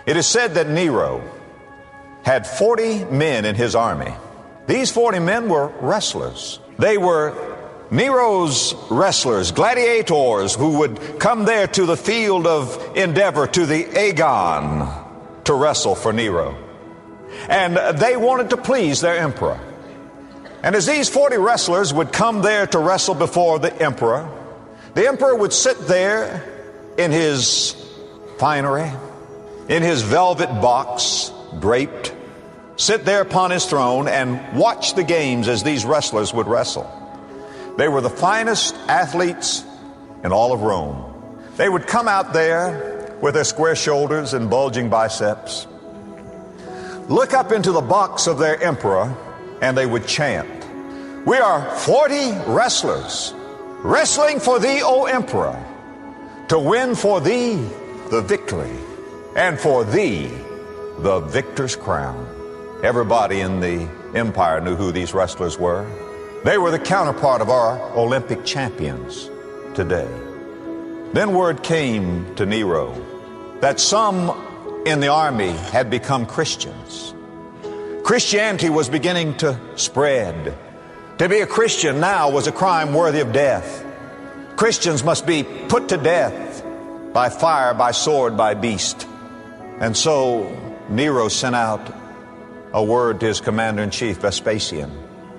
It is said that Nero had 40 men in his army. These 40 men were wrestlers. They were Nero's wrestlers, gladiators, who would come there to the field of endeavor, to the Agon, to wrestle for Nero. And they wanted to please their emperor. And as these 40 wrestlers would come there to wrestle before the emperor would sit there in his finery, in his velvet box, draped, sit there upon his throne and watch the games as these wrestlers would wrestle. They were the finest athletes in all of Rome. They would come out there with their square shoulders and bulging biceps, look up into the box of their emperor, and they would chant, "We are 40 wrestlers wrestling for thee, O emperor, to win for thee the victory, and for thee the victor's crown." Everybody in the empire knew who these wrestlers were. They were the counterpart of our Olympic champions today. Then word came to Nero that some in the army had become Christians. Christianity was beginning to spread. To be a Christian now was a crime worthy of death. Christians must be put to death by fire, by sword, by beast. And so Nero sent out a word to his commander-in-chief, Vespasian,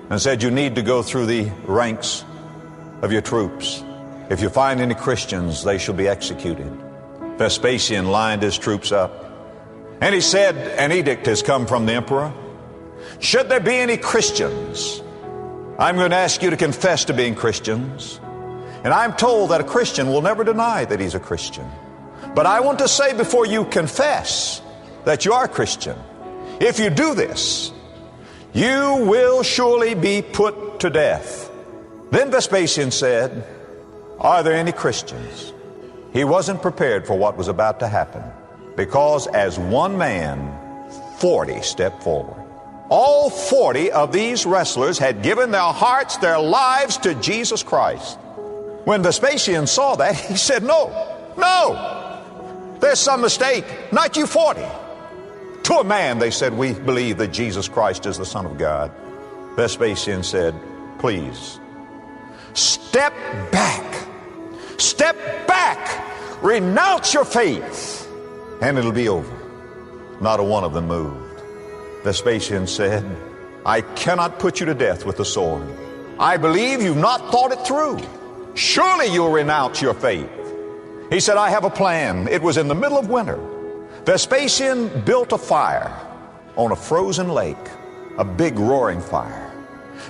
and said, "You need to go through the ranks of your troops. If you find any Christians, they shall be executed." Vespasian lined his troops up, and he said, "An edict has come from the emperor. Should there be any Christians, I'm going to ask you to confess to being Christians. And I'm told that a Christian will never deny that he's a Christian. But I want to say before you confess that you are a Christian, if you do this, you will surely be put to death." Then Vespasian said, "Are there any Christians?" He wasn't prepared for what was about to happen, because as one man, 40 stepped forward. All 40 of these wrestlers had given their hearts, their lives to Jesus Christ. When Vespasian saw that, he said, no, there's some mistake. Not you 40. To a man, they said, "We believe that Jesus Christ is the Son of God." Vespasian said, "Please, step back, renounce your faith, and it'll be over." Not a one of them moved. Vespasian said, "I cannot put you to death with the sword. I believe you've not thought it through. Surely you'll renounce your faith." He said, "I have a plan." It was in the middle of winter. Vespasian built a fire on a frozen lake, a big roaring fire.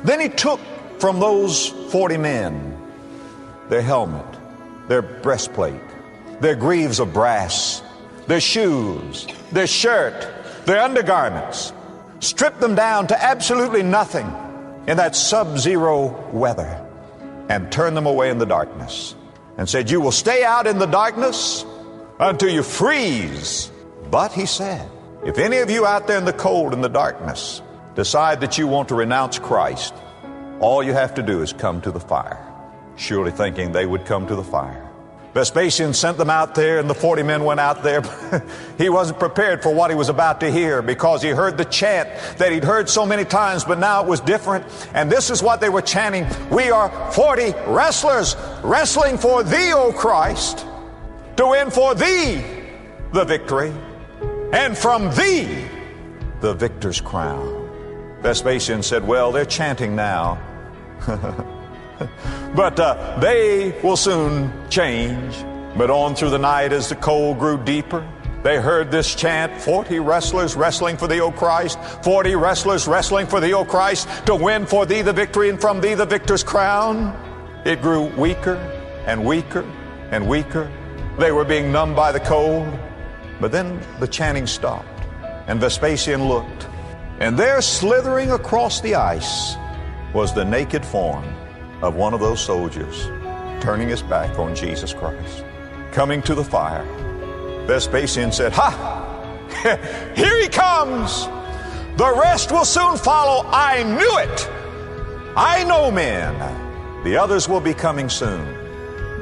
Then he took from those 40 men their helmet, their breastplate, their greaves of brass, their shoes, their shirt, their undergarments, stripped them down to absolutely nothing in that sub-zero weather, and turned them away in the darkness, and said, "You will stay out in the darkness until you freeze." But he said, "If any of you out there in the cold and the darkness decide that you want to renounce Christ, all you have to do is come to the fire." Surely thinking they would come to the fire. Vespasian sent them out there, and the 40 men went out there. He wasn't prepared for what he was about to hear, because he heard the chant that he'd heard so many times, but now it was different. And this is what they were chanting: "We are 40 wrestlers wrestling for thee, O Christ, to win for thee the victory, and from thee the victor's crown." Vespasian said, "Well, they're chanting now. But they will soon change." But on through the night, as the cold grew deeper, they heard this chant: 40 wrestlers wrestling for thee, O Christ, 40 wrestlers wrestling for thee, O Christ, to win for thee the victory, and from thee the victor's crown. It grew weaker and weaker and weaker. They were being numbed by the cold. But then the chanting stopped, and Vespasian looked, and there, slithering across the ice, was the naked form of one of those soldiers, turning his back on Jesus Christ, coming to the fire. Vespasian said, "Ha! Here he comes! The rest will soon follow. I knew it! I know men. The others will be coming soon."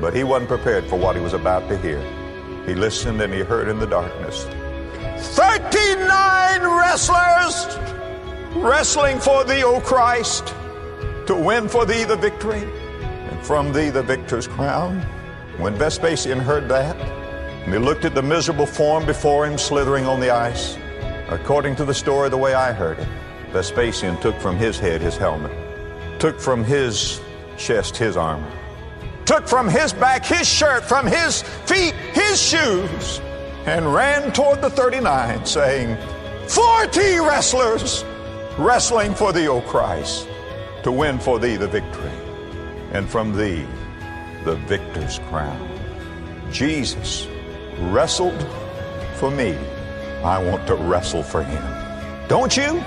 But he wasn't prepared for what he was about to hear. He listened, and he heard in the darkness, 39 wrestlers wrestling for thee, O Christ, to win for thee the victory, and from thee the victor's crown. When Vespasian heard that, and he looked at the miserable form before him slithering on the ice, according to the story, the way I heard it, Vespasian took from his head his helmet, took from his chest his armor, took from his back his shirt, from his feet his shoes, and ran toward the 39, saying, 40 wrestlers wrestling for thee, O Christ, to win for thee the victory, and from thee the victor's crown. Jesus wrestled for me. I want to wrestle for him. Don't you?